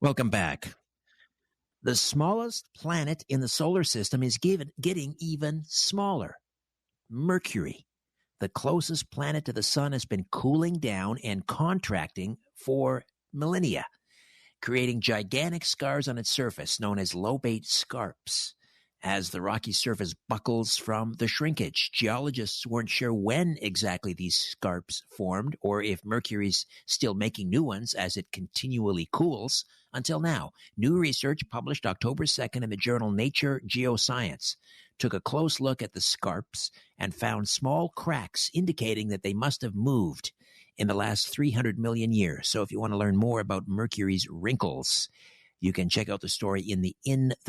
Welcome back. The smallest planet in the solar system is getting even smaller. Mercury, the closest planet to the sun, has been cooling down and contracting for millennia, creating gigantic scars on its surface known as lobate scarps. As the rocky surface buckles from the shrinkage, geologists weren't sure when exactly these scarps formed or if Mercury's still making new ones as it continually cools until now. New research published October 2nd in the journal Nature Geoscience took a close look at the scarps and found small cracks indicating that they must have moved in the last 300 million years. So if you want to learn more about Mercury's wrinkles, you can check out the story in the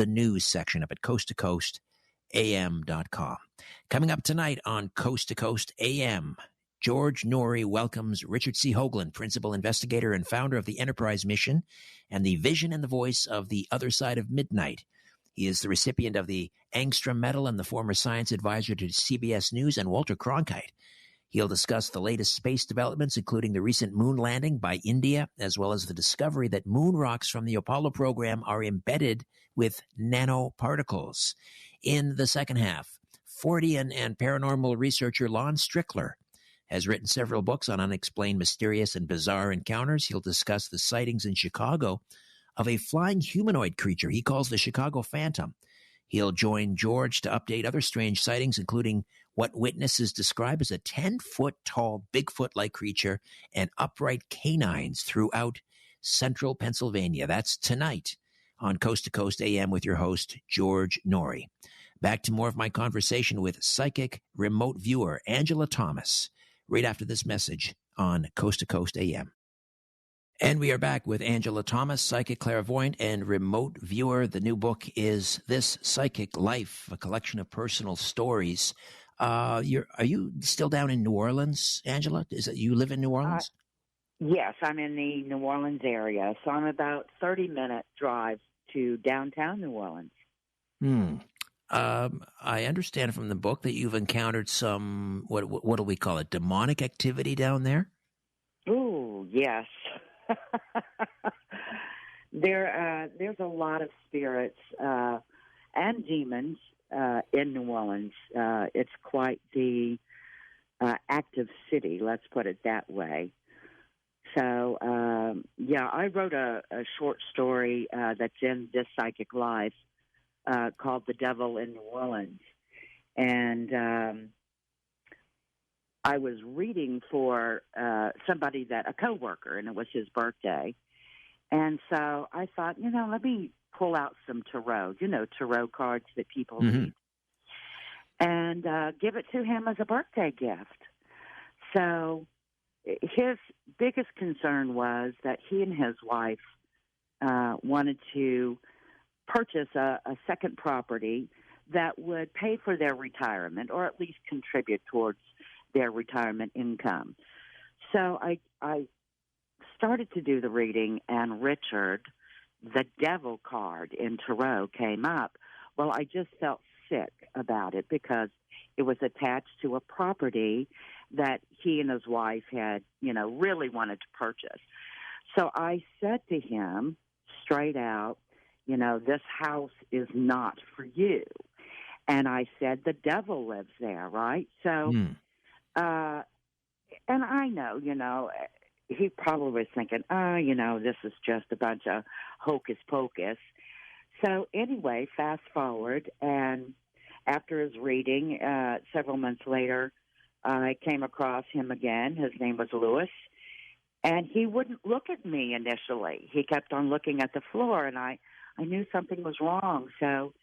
News section up at coasttocoastam.com. Coming up tonight on Coast to Coast AM, George Noory welcomes Richard C. Hoagland, principal investigator and founder of the Enterprise mission and the vision and the voice of the other side of midnight. He is the recipient of the Angstrom Medal and the former science advisor to CBS News and Walter Cronkite. He'll discuss the latest space developments, including the recent moon landing by India, as well as the discovery that moon rocks from the Apollo program are embedded with nanoparticles. In the second half, Fortean and paranormal researcher Lon Strickler has written several books on unexplained, mysterious, and bizarre encounters. He'll discuss the sightings in Chicago of a flying humanoid creature he calls the Chicago Phantom. He'll join George to update other strange sightings, including what witnesses describe as a 10-foot-tall Bigfoot-like creature and upright canines throughout central Pennsylvania. That's tonight on Coast to Coast AM with your host, George Noory. Back to more of my conversation with psychic remote viewer Angela Thomas right after this message on Coast to Coast AM. And we are back with Angela Thomas, psychic clairvoyant and remote viewer. The new book is This Psychic Life, a collection of personal stories. Are you still down in New Orleans, Angela? You live in New Orleans? Yes, I'm in the New Orleans area, so I'm about 30-minute drive to downtown New Orleans. I understand from the book that you've encountered some, what do we call it, demonic activity down there? Ooh, yes. There's a lot of spirits and demons in New Orleans. It's quite the active city, let's put it that way. So, I wrote a short story that's in This Psychic Life called The Devil in New Orleans. And I was reading for somebody, a coworker, and it was his birthday. And so I thought, let me pull out some tarot, tarot cards that people read, and give it to him as a birthday gift. So his biggest concern was that he and his wife wanted to purchase a second property that would pay for their retirement, or at least contribute towards their retirement income. So I started to do the reading, and Richard, the devil card in tarot, came up. Well, I just felt sick about it because it was attached to a property that he and his wife had, really wanted to purchase. So I said to him straight out, this house is not for you. And I said, the devil lives there, right? So, and I know, he probably was thinking, this is just a bunch of hocus pocus. So anyway, fast forward, and after his reading, several months later, I came across him again. His name was Lewis, and he wouldn't look at me initially. He kept on looking at the floor, and I knew something was wrong. So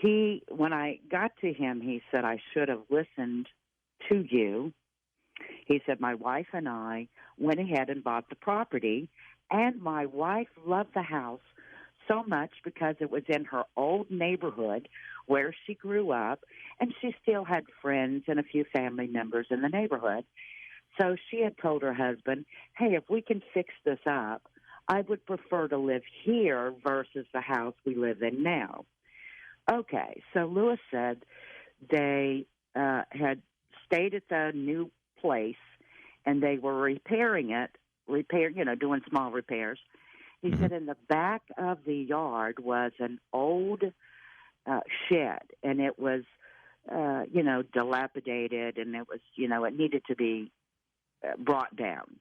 when I got to him, he said, I should have listened to you. He said, my wife and I went ahead and bought the property, and my wife loved the house so much because it was in her old neighborhood where she grew up, and she still had friends and a few family members in the neighborhood. So she had told her husband, hey, if we can fix this up, I would prefer to live here versus the house we live in now. Okay, so Lewis said they had stayed at the new place, and they were repairing it, doing small repairs. He said in the back of the yard was an old shed, and it was, dilapidated, and it was, it needed to be brought down.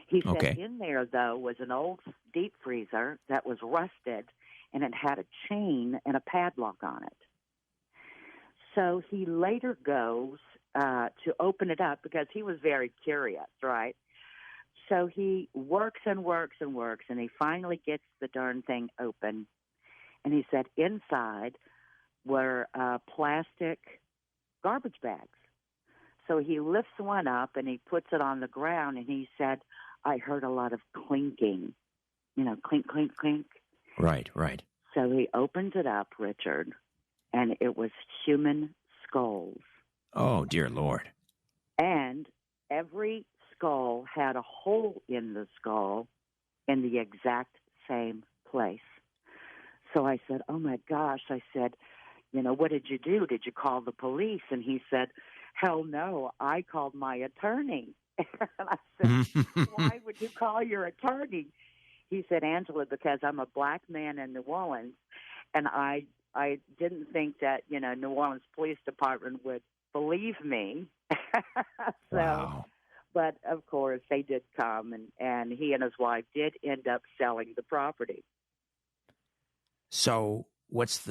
He said in there, though, was an old deep freezer that was rusted, and it had a chain and a padlock on it. So he later goes to open it up because he was very curious, right? So he works and works and works, and he finally gets the darn thing open. And he said inside were plastic garbage bags. So he lifts one up, and he puts it on the ground, and he said, I heard a lot of clinking, clink, clink, clink. Right, right. So he opens it up, Richard, and it was human skulls. Oh, dear Lord. And every skull had a hole in the skull in the exact same place. So I said, oh, my gosh. I said, what did you do? Did you call the police? And he said, hell no, I called my attorney. And I said, why would you call your attorney? He said, Angela, because I'm a black man in New Orleans, and I didn't think that, New Orleans Police Department would believe me. Wow. But, of course, they did come, and he and his wife did end up selling the property. So what's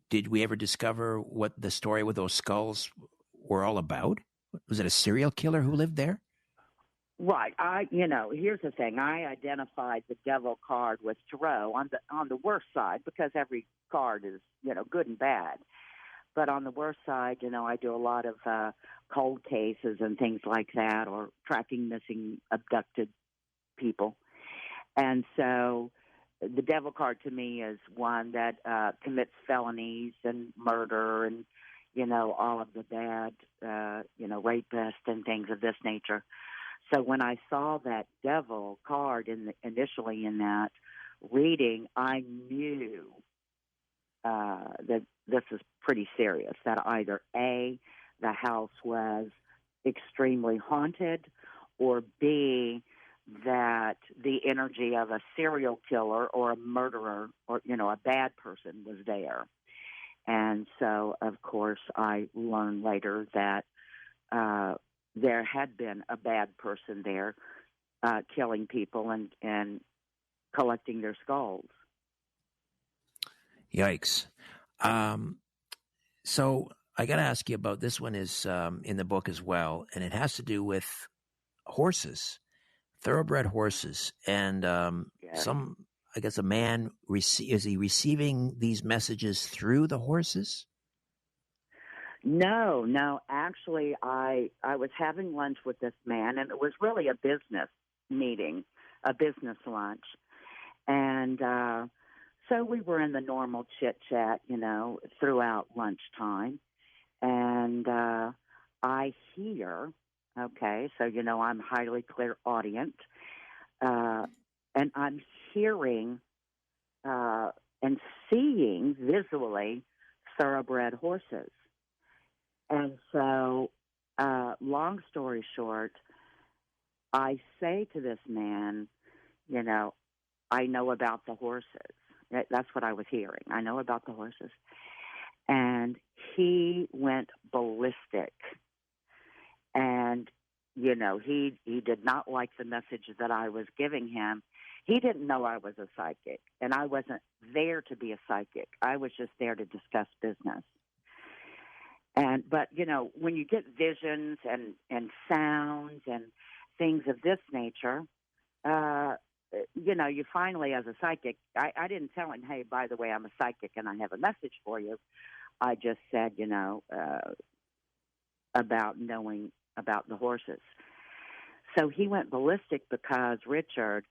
did we ever discover what the story with those skulls were all about? Was it a serial killer who lived there? Right. Here's the thing. I identified the devil card with tarot on the worst side, because every card is, good and bad. But on the worst side, I do a lot of cold cases and things like that, or tracking missing, abducted people. And so the devil card to me is one that commits felonies and murder and, all of the bad, rapists and things of this nature. So when I saw that devil card initially in that reading, I knew that this is pretty serious, that either A, the house was extremely haunted, or B, that the energy of a serial killer or a murderer or, a bad person was there. And so, of course, I learned later that there had been a bad person there killing people and collecting their skulls. Yikes. So I got to ask you about this one is in the book as well, and it has to do with horses, thoroughbred horses. And I guess a man, is he receiving these messages through the horses? No. Actually, I was having lunch with this man, and it was really a business meeting, a business lunch. And so we were in the normal chit-chat, throughout lunchtime. And I hear, so, I'm highly clairaudient, and I'm hearing and seeing visually thoroughbred horses. And so, long story short, I say to this man, I know about the horses. That's what I was hearing. I know about the horses. And he went ballistic. And, he did not like the message that I was giving him. He didn't know I was a psychic, and I wasn't there to be a psychic. I was just there to discuss business. But when you get visions and sounds and things of this nature, you finally, as a psychic, I didn't tell him, hey, by the way, I'm a psychic and I have a message for you. I just said, about knowing about the horses. So he went ballistic because, Richard,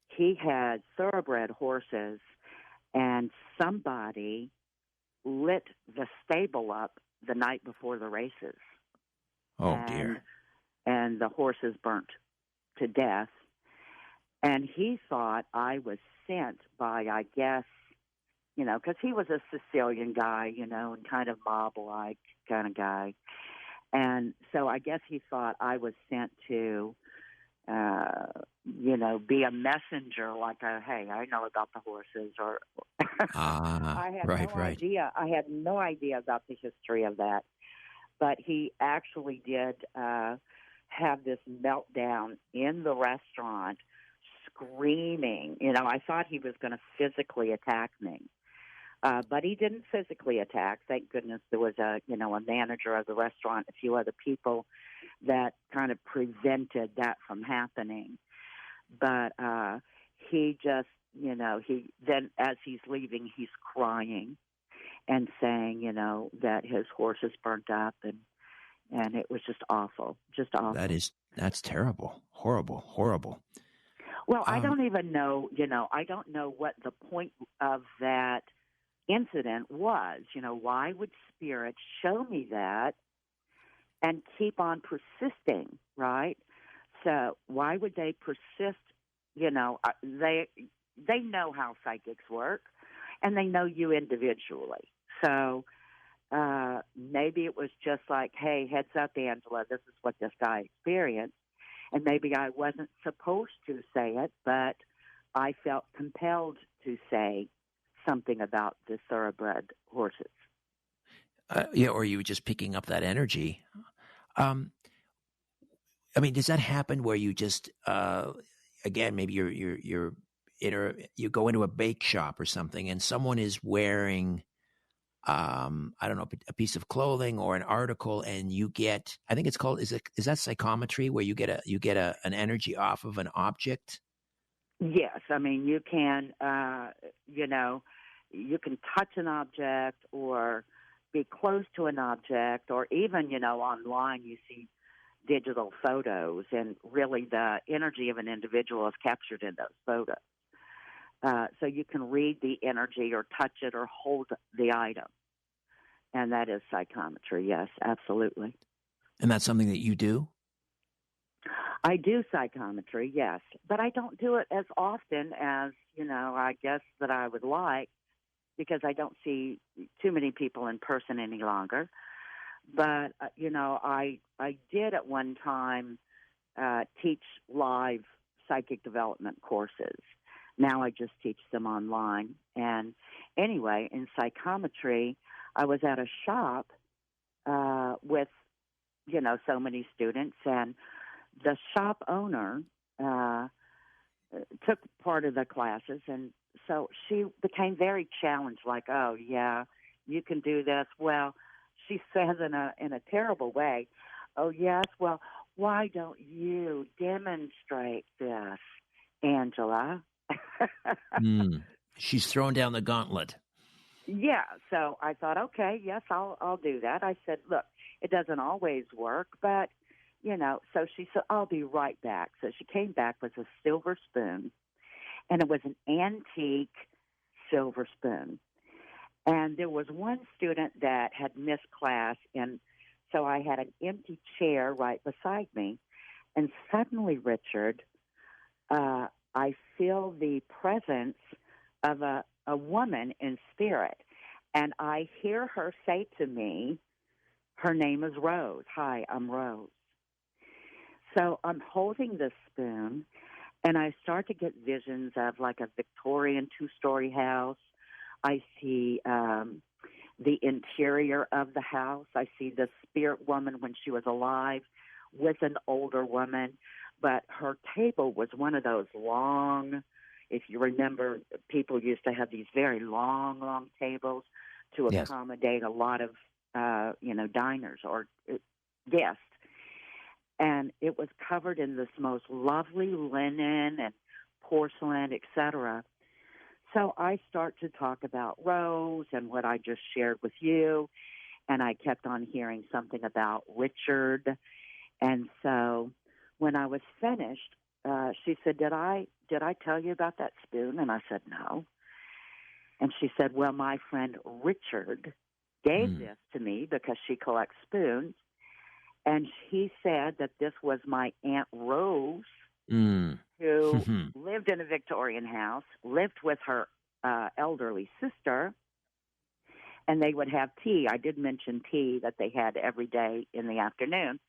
he had thoroughbred horses, and somebody lit the stable up the night before the races. Oh, dear. And the horses burnt to death. And he thought I was sent by, I guess, because he was a Sicilian guy, and kind of mob-like kind of guy. And so I guess he thought I was sent to be a messenger, like, hey, I know about the horses, or I had no right. idea. I had no idea about the history of that. But he actually did have this meltdown in the restaurant, screaming. I thought he was going to physically attack me. But he didn't physically attack. Thank goodness there was a manager of the restaurant, a few other people that kind of prevented that from happening. But he just, then as he's leaving, he's crying and saying, that his horse is burnt up, and it was just awful, just awful. That's terrible, horrible. Well, I don't even know, I don't know what the point of that incident was. Why would spirits show me that and keep on persisting, right? So why would they persist? They know how psychics work, and they know you individually. So maybe it was just like, hey, heads up, Angela, this is what this guy experienced. And maybe I wasn't supposed to say it, but I felt compelled to say something about the thoroughbred horses. Or you were just picking up that energy. Does that happen where you just, again, maybe you go into a bake shop or something, and someone is wearing, I don't know, a piece of clothing or an article, and you get, I think it's called, is that psychometry, where you get an energy off of an object? Yes, you can, you can touch an object or be close to an object, or even, online you see digital photos, and really the energy of an individual is captured in those photos. So you can read the energy or touch it or hold the item. And that is psychometry, yes, absolutely. And that's something that you do? I do psychometry, yes. But I don't do it as often as, I guess that I would like, because I don't see too many people in person any longer. But, I did at one time teach live psychic development courses. Now I just teach them online. And anyway, in psychometry, I was at a shop with, so many students, and the shop owner took part of the classes, and so she became very challenged, like, oh, yeah, you can do this. Well, she says in a terrible way, oh, yes, well, why don't you demonstrate this, Angela? She's thrown down the gauntlet. Yeah, so I thought, okay, yes, I'll do that. I said, look, it doesn't always work, but, so she said, I'll be right back. So she came back with a silver spoon, and it was an antique silver spoon. And there was one student that had missed class, and so I had an empty chair right beside me. And suddenly, Richard, I feel the presence of a woman in spirit. And I hear her say to me, her name is Rose. Hi, I'm Rose. So I'm holding this spoon, and I start to get visions of like a Victorian 2-story house. I see the interior of the house. I see the spirit woman when she was alive with an older woman, but her table was one of those long, if you remember, people used to have these very long tables to accommodate a lot of, diners or guests. And it was covered in this most lovely linen and porcelain, etc. So I start to talk about Rose and what I just shared with you, and I kept on hearing something about Richard. And so when I was finished, she said, did I tell you about that spoon? And I said, no. And she said, well, my friend Richard gave this to me because she collects spoons. And he said that this was my Aunt Rose, who lived in a Victorian house, lived with her elderly sister, and they would have tea. I did mention tea that they had every day in the afternoon,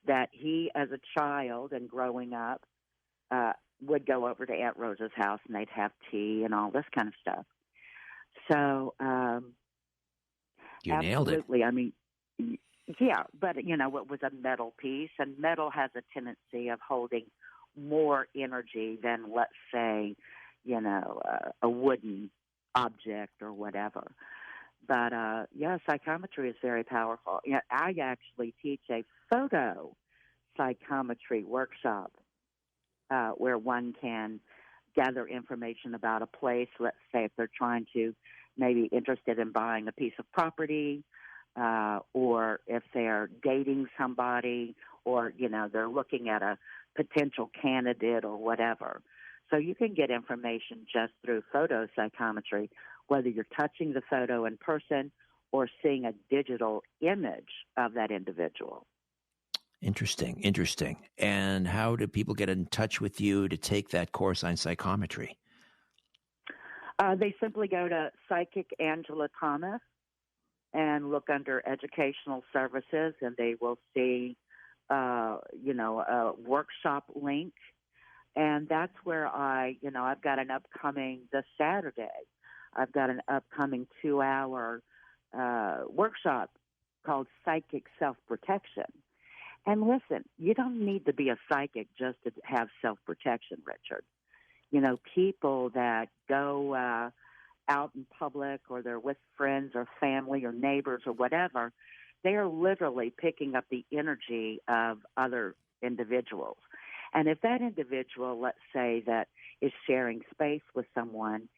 that he, as a child and growing up, would go over to Aunt Rosa's house and they'd have tea and all this kind of stuff. So, you nailed it. absolutely. I mean, yeah, but it was a metal piece, and metal has a tendency of holding more energy than, let's say, a wooden object or whatever. But psychometry is very powerful. I actually teach a photo psychometry workshop where one can gather information about a place. Let's say if they're trying to, maybe interested in buying a piece of property, or if they're dating somebody, or they're looking at a potential candidate or whatever. So you can get information just through photo psychometry, whether you're touching the photo in person or seeing a digital image of that individual. Interesting. And how do people get in touch with you to take that course on psychometry? They simply go to Psychic Angela Thomas and look under Educational Services, and they will see, a workshop link. And that's where I've got an upcoming, this Saturday, I've got an upcoming 2-hour workshop called Psychic Self-Protection. And listen, you don't need to be a psychic just to have self-protection, Richard. People that go out in public, or they're with friends or family or neighbors or whatever, they are literally picking up the energy of other individuals. And if that individual, let's say, that is sharing space with someone,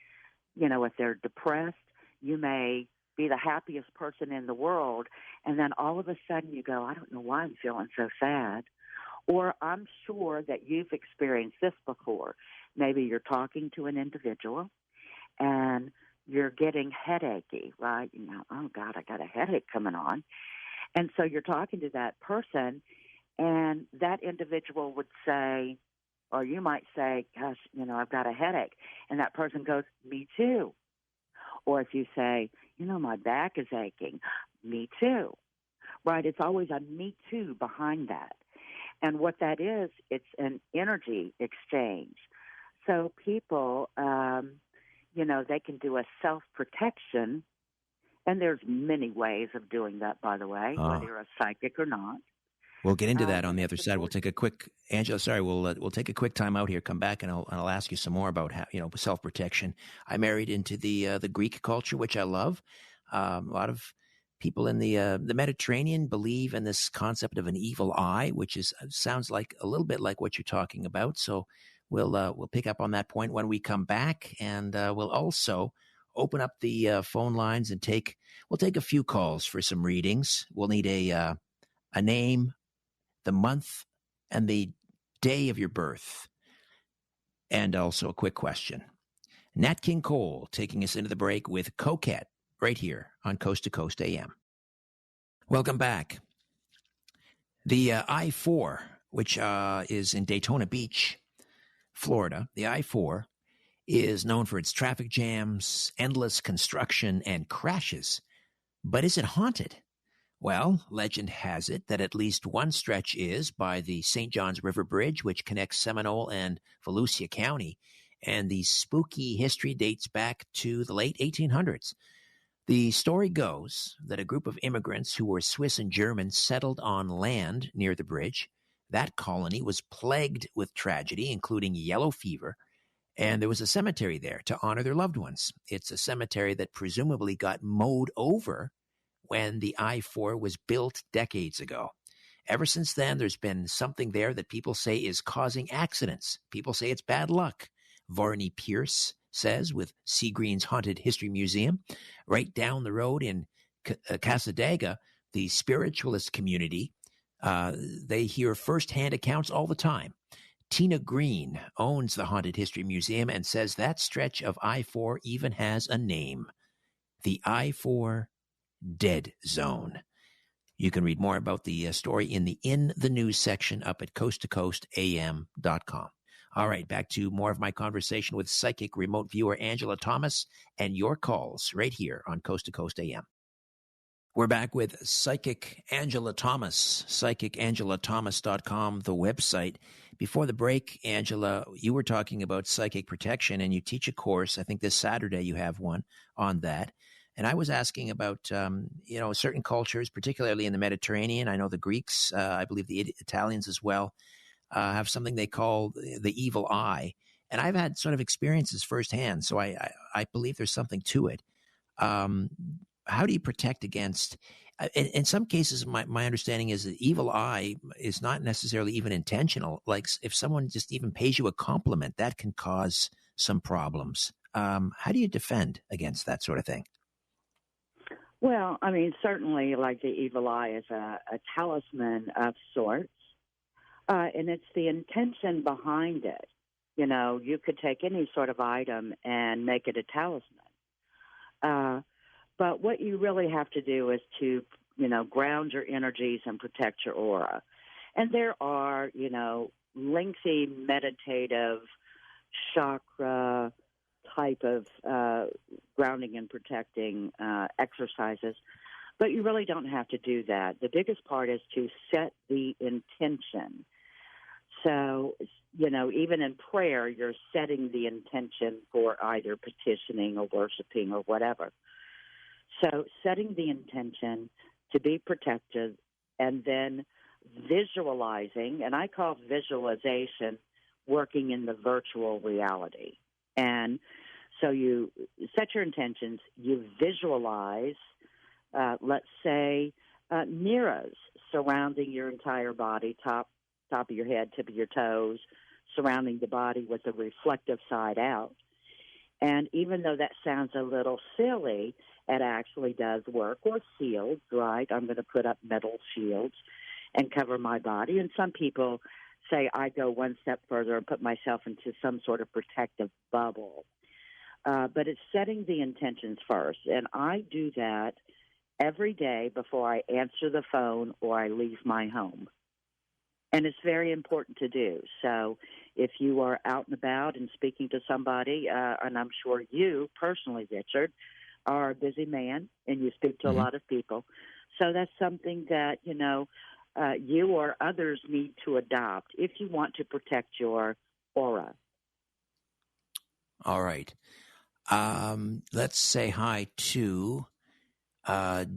if they're depressed, you may be the happiest person in the world, and then all of a sudden you go, I don't know why I'm feeling so sad. Or I'm sure that you've experienced this before. Maybe you're talking to an individual and you're getting headachy, right? Oh, God, I got a headache coming on. And so you're talking to that person, and that individual would say, or you might say, gosh, I've got a headache. And that person goes, me too. Or if you say, my back is aching, me too. Right? It's always a me too behind that. And what that is, it's an energy exchange. So people, they can do a self-protection, and there's many ways of doing that, by the way, whether you're a psychic or not. We'll get into that on the other side. We'll take a quick, Angela, sorry, we'll take a quick time out here, come back, and I'll ask you some more about how, self-protection. I married into the Greek culture, which I love. A lot of people in the Mediterranean believe in this concept of an evil eye, which sounds like a little bit like what you're talking about. So we'll pick up on that point when we come back, and we'll also open up the phone lines and we'll take a few calls for some readings. We'll need a name, the month, and the day of your birth, and also a quick question. Nat King Cole taking us into the break with Coquette right here on Coast to Coast AM. Welcome back. The I-4, which is in Daytona Beach, Florida, the I-4 is known for its traffic jams, endless construction, and crashes. But is it haunted? Well, legend has it that at least one stretch is by the St. Johns River Bridge, which connects Seminole and Volusia County, and the spooky history dates back to the late 1800s. The story goes that a group of immigrants who were Swiss and German settled on land near the bridge. That colony was plagued with tragedy, including yellow fever, and there was a cemetery there to honor their loved ones. It's a cemetery that presumably got mowed over when the I-4 was built decades ago. Ever since then, there's been something there that people say is causing accidents. People say it's bad luck. Varney Pierce says with Seagreen's Haunted History Museum. Right down the road in Cassadaga, the spiritualist community, they hear firsthand accounts all the time. Tina Green owns the Haunted History Museum and says that stretch of I-4 even has a name. The I-4 Dead Zone. You can read more about the story in the news section up at coasttocoastam.com. All right, back to more of my conversation with psychic remote viewer Angela Thomas and your calls right here on Coast to Coast AM. We're back with Psychic Angela Thomas, psychicangelathomas.com, the website. Before the break, Angela, you were talking about psychic protection, and you teach a course. I think this Saturday you have one on that. And I was asking about, certain cultures, particularly in the Mediterranean. I know the Greeks, I believe the Italians as well, have something they call the evil eye. And I've had sort of experiences firsthand, so I believe there's something to it. How do you protect against, in some cases, my understanding is that evil eye is not necessarily even intentional. Like if someone just even pays you a compliment, that can cause some problems. How do you defend against that sort of thing? Well, I mean, certainly like the evil eye is a talisman of sorts, and it's the intention behind it. You know, you could take any sort of item and make it a talisman. But what you really have to do is to, ground your energies and protect your aura. And there are, lengthy meditative chakra type of grounding and protecting exercises. But you really don't have to do that. The biggest part is to set the intention. So, even in prayer, you're setting the intention for either petitioning or worshiping or whatever. So setting the intention to be protected and then visualizing, and I call visualization working in the virtual reality. And so you set your intentions, you visualize, let's say, mirrors surrounding your entire body, top of your head, tip of your toes, surrounding the body with the reflective side out. And even though that sounds a little silly, it actually does work. Or shields, right? I'm going to put up metal shields and cover my body. And some people say I go one step further and put myself into some sort of protective bubble. But it's setting the intentions first. And I do that every day before I answer the phone or I leave my home. And it's very important to do. So if you are out and about and speaking to somebody, and I'm sure you personally, Richard, are a busy man and you speak to a lot of people. So that's something that, you or others need to adopt if you want to protect your aura. All right. Let's say hi to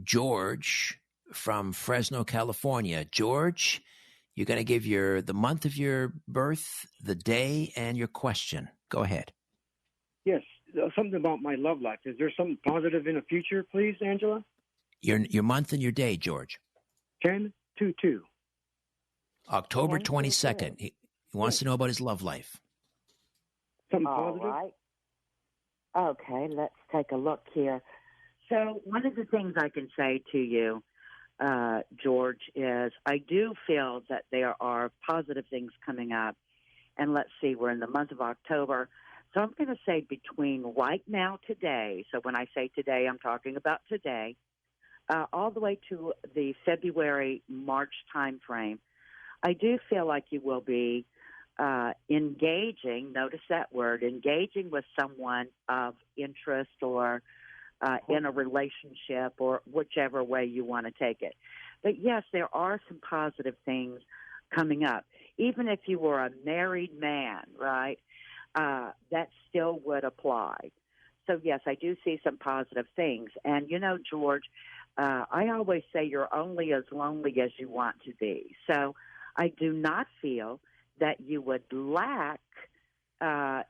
George from Fresno, California. George, you're going to give the month of your birth, the day, and your question. Go ahead. Yes, something about my love life. Is there something positive in the future, please, Angela? Your month and your day, George. 10/2/2. October 22nd. He wants to know about his love life. Something All positive? right. Okay, let's take a look here. So one of the things I can say to you, George, is I do feel that there are positive things coming up. And let's see, we're in the month of October. So I'm going to say between right now, today, so when I say today, I'm talking about today, all the way to the February-March time frame, I do feel like you will be engaging, notice that word, engaging with someone of interest or in a relationship or whichever way you want to take it. But yes, there are some positive things coming up. Even if you were a married man, right, that still would apply. So yes, I do see some positive things. And, George, I always say you're only as lonely as you want to be. So I do not feel that you would lack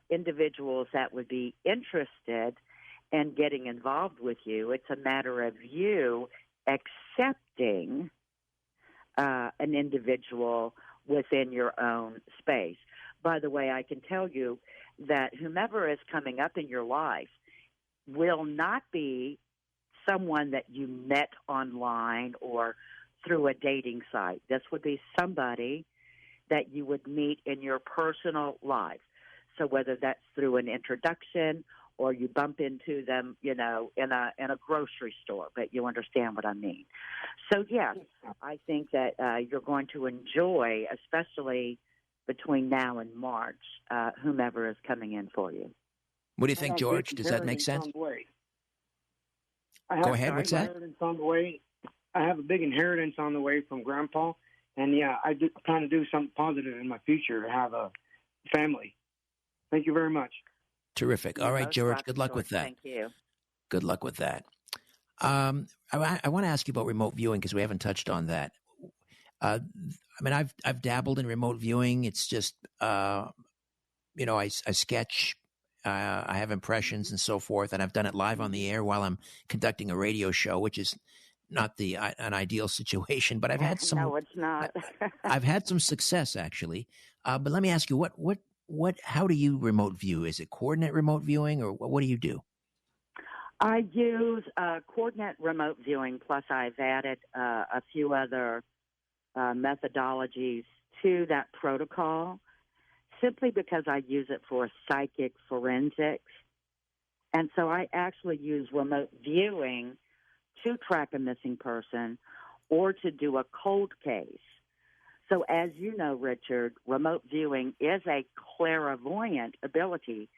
individuals that would be interested in getting involved with you. It's a matter of you accepting an individual within your own space. By the way, I can tell you that whomever is coming up in your life will not be someone that you met online or through a dating site. This would be somebody that you would meet in your personal life. So whether that's through an introduction or you bump into them, in a grocery store, but you understand what I mean. So, yes, I think that you're going to enjoy, especially between now and March, whomever is coming in for you. What do you think, George? Does that make sense? Go ahead. What's that? In some way, I have a big inheritance on the way from Grandpa, and I plan to do something positive in my future to have a family. Thank you very much. Terrific. All right, George. Good luck with that. Thank you. Good luck with that. I want to ask you about remote viewing because we haven't touched on that. I mean, I've dabbled in remote viewing. It's just, I sketch, I have impressions and so forth, and I've done it live on the air while I'm conducting a radio show, which is not an ideal situation. But I've had some. No, it's not. I've had some success actually. But let me ask you, how do you remote view? Is it coordinate remote viewing, or what do you do? I use coordinate remote viewing, plus I've added a few other methodologies to that protocol, simply because I use it for psychic forensics. And so I actually use remote viewing to track a missing person or to do a cold case. So as you know, Richard, remote viewing is a clairvoyant ability,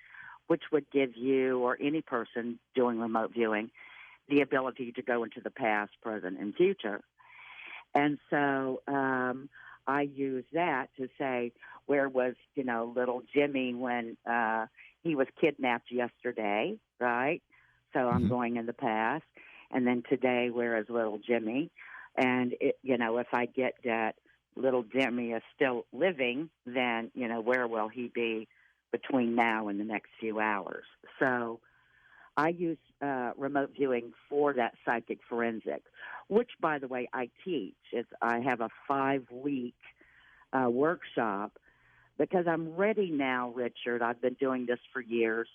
which would give you or any person doing remote viewing the ability to go into the past, present, and future. And so I use that to say, where was, little Jimmy when he was kidnapped yesterday, right? So I'm going in the past. And then today, where is little Jimmy? And, if I get that little Jimmy is still living, then, where will he be between now and the next few hours? So I use remote viewing for that psychic forensic, which, by the way, I teach. I have a 5-week workshop because I'm ready now, Richard. I've been doing this for years.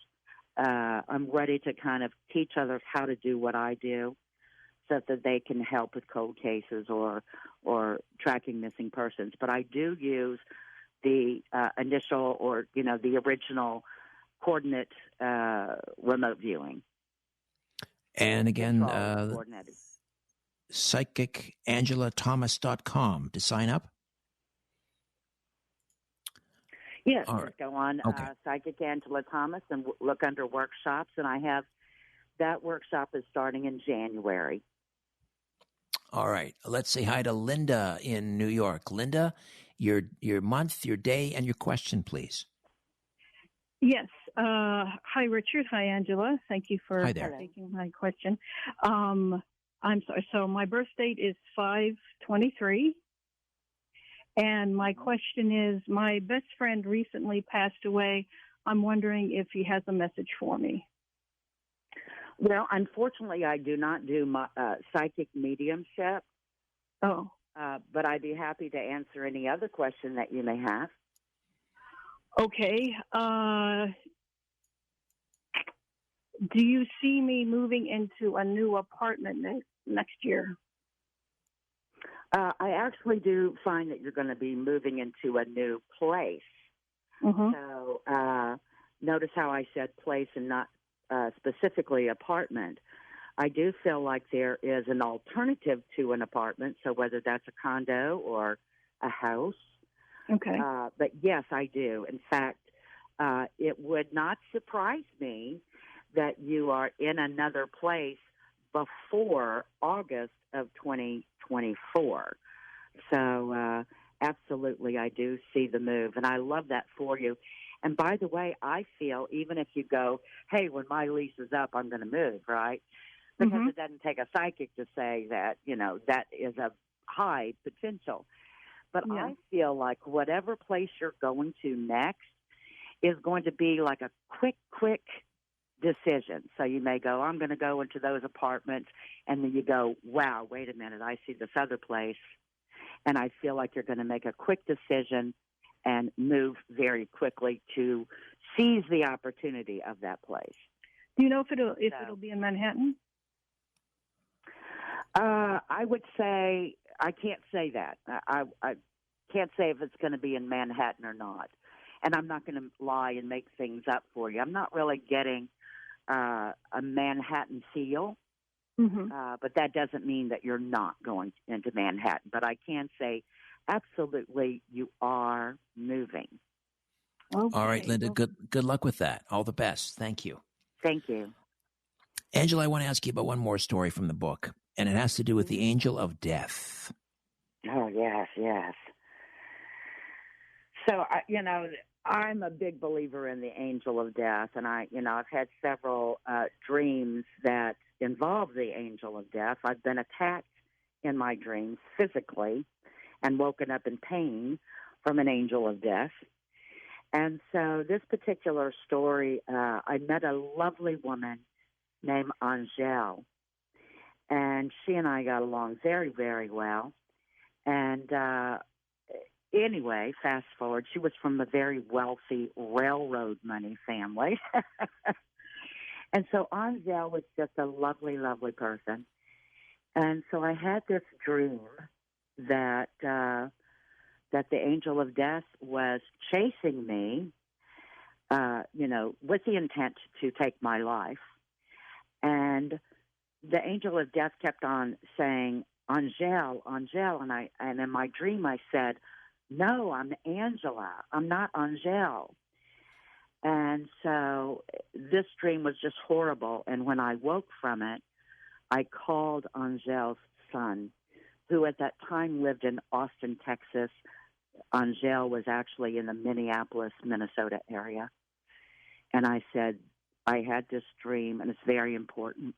I'm ready to kind of teach others how to do what I do so that they can help with cold cases or tracking missing persons. But I do use the initial or, the original coordinate remote viewing. And again, psychicangelathomas.com to sign up? Yes, just go on Psychic Angela Thomas and look under workshops, and I have that workshop is starting in January. All right. Let's say hi to Linda in New York. Linda, your month, your day, and your question, please. Yes. Hi, Richard. Hi, Angela. Thank you for taking my question. I'm sorry. So my birth date is 5/23. And my question is, my best friend recently passed away. I'm wondering if he has a message for me. Well, unfortunately, I do not do my, psychic mediumship. Oh. But I'd be happy to answer any other question that you may have. Okay. Do you see me moving into a new apartment next year? I actually do find that you're going to be moving into a new place. Mm-hmm. So notice how I said place and not specifically apartment. I do feel like there is an alternative to an apartment, so whether that's a condo or a house. Okay. But yes, I do. In fact, it would not surprise me that you are in another place before August of 2024. So absolutely, I do see the move, and I love that for you. And by the way, I feel even if you go, hey, when my lease is up, I'm going to move, right? Because it doesn't take a psychic to say that, that is a high potential. But I feel like whatever place you're going to next is going to be like a quick decision. So you may go, I'm going to go into those apartments, and then you go, wow, wait a minute, I see this other place, and I feel like you're going to make a quick decision and move very quickly to seize the opportunity of that place. Do you know if it'll be in Manhattan? I would say I can't say that. I can't say if it's going to be in Manhattan or not. And I'm not going to lie and make things up for you. I'm not really getting a Manhattan feel, but that doesn't mean that you're not going into Manhattan. But I can say absolutely you are moving. Okay. All right, Linda, good luck with that. All the best. Thank you. Thank you. Angela, I want to ask you about one more story from the book. and it has to do with the angel of death. Oh, yes, yes. So, I'm a big believer in the angel of death, and I've had several dreams that involve the angel of death. I've been attacked in my dreams physically and woken up in pain from an angel of death. And so this particular story, I met a lovely woman named Angèle, and she and I got along very, very well. And anyway, fast forward, she was from a very wealthy railroad money family. And so Angèle was just a lovely, lovely person. And so I had this dream that the angel of death was chasing me, with the intent to take my life. And the angel of death kept on saying, Angèle, Angèle. And in my dream I said, no, I'm Angela. I'm not Angèle. And so this dream was just horrible. And when I woke from it, I called Angèle's son, who at that time lived in Austin, Texas. Angèle was actually in the Minneapolis, Minnesota area. And I said, I had this dream, and it's very important.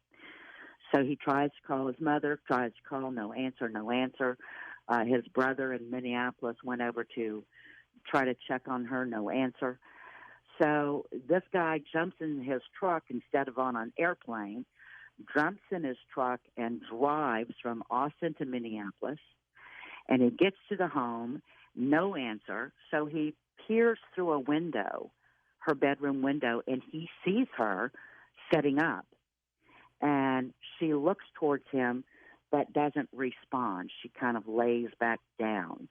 So he tries to call his mother, tries to call, no answer, no answer. His brother in Minneapolis went over to try to check on her, no answer. So this guy jumps in his truck instead of on an airplane, jumps in his truck and drives from Austin to Minneapolis. And he gets to the home, no answer. So he peers through a window, her bedroom window, and he sees her setting up. And she looks towards him but doesn't respond. She kind of lays back down.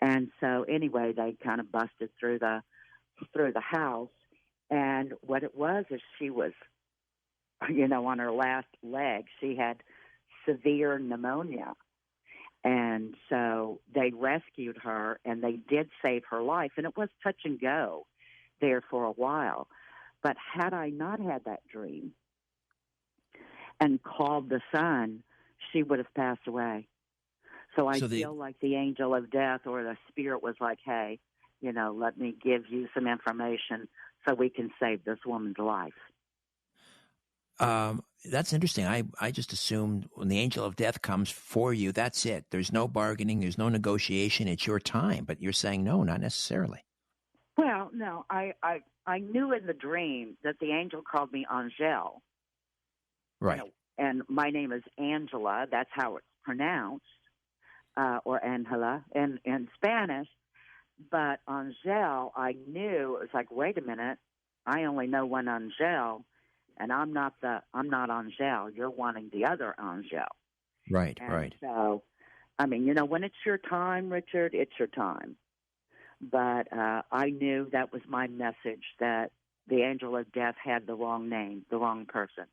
And so anyway, they kind of busted through the house. And what it was is she was, on her last leg. She had severe pneumonia. And so they rescued her, and they did save her life. And it was touch and go there for a while. But had I not had that dream and called the son, she would have passed away. So I feel like the angel of death or the spirit was like, hey, let me give you some information so we can save this woman's life. That's interesting. I just assumed when the angel of death comes for you, that's it. There's no bargaining. There's no negotiation. It's your time. But you're saying no, not necessarily. Well, no, I knew in the dream that the angel called me Angèle. Right. And my name is Angela. That's how it's pronounced, or Angela in Spanish. But Angèle, I knew, it was like, wait a minute, I only know one Angèle, and I'm not Angèle. You're wanting the other Angèle. Right, right. So, when it's your time, Richard, it's your time. But I knew that was my message, that the angel of death had the wrong name, the wrong person.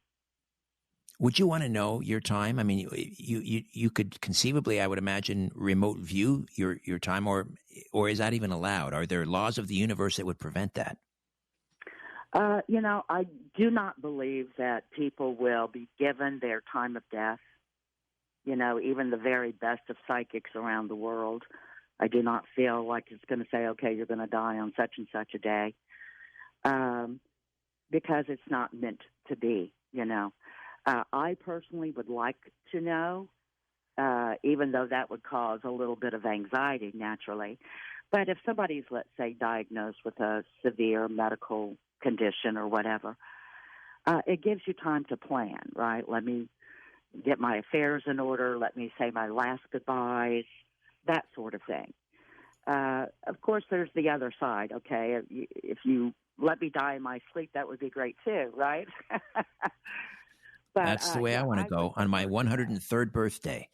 Would you want to know your time? I mean, you could conceivably, I would imagine, remote view your time, or is that even allowed? Are there laws of the universe that would prevent that? I do not believe that people will be given their time of death. Even the very best of psychics around the world, I do not feel like it's going to say, okay, you're going to die on such and such a day, because it's not meant to be, I personally would like to know, even though that would cause a little bit of anxiety naturally. But if somebody's, let's say, diagnosed with a severe medical condition or whatever, it gives you time to plan, right? Let me get my affairs in order. Let me say my last goodbyes, that sort of thing. Of course, there's the other side, okay? If you let me die in my sleep, that would be great too, right? But, that's the way I want to go on my 103rd birthday,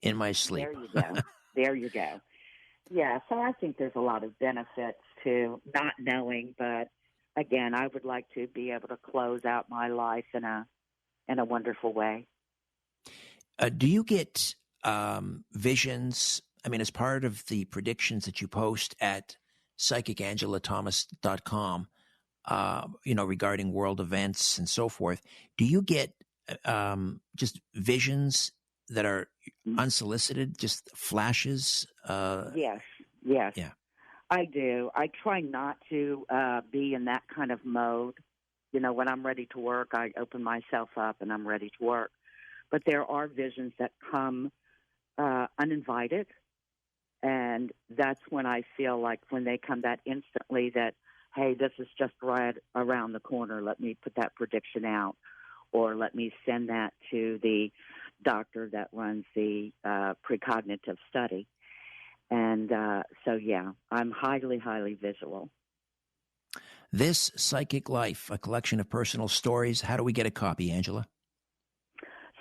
in my sleep. There you go. There you go. Yeah, so I think there's a lot of benefits to not knowing, but again, I would like to be able to close out my life in a wonderful way. Do you get visions? I mean, as part of the predictions that you post at psychicangelathomas.com, regarding world events and so forth, do you get just visions that are unsolicited, just flashes? Yes. Yeah. I do. I try not to be in that kind of mode. You know, when I'm ready to work, I open myself up and I'm ready to work. But there are visions that come uninvited, and that's when I feel like when they come that instantly that, hey, this is just right around the corner. Let me put that prediction out, or let me send that to the doctor that runs the precognitive study. And so, yeah, I'm highly, highly visual. This Psychic Life, a collection of personal stories. How do we get a copy, Angela?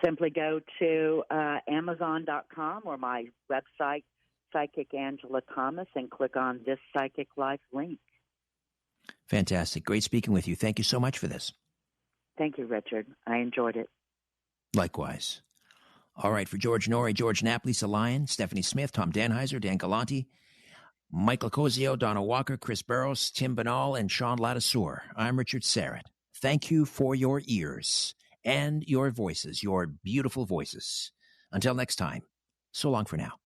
Simply go to Amazon.com or my website, Psychic Angela Thomas, and click on this Psychic Life link. Fantastic. Great speaking with you. Thank you so much for this. Thank you, Richard. I enjoyed it. Likewise. All right, for George Norrie, George Knapp, Lisa Lyon, Stephanie Smith, Tom Danheiser, Dan Galanti, Michael Cozio, Donna Walker, Chris Barrows, Tim Banal, and Sean Ladissour, I'm Richard Serrett. Thank you for your ears and your voices, your beautiful voices. Until next time, so long for now.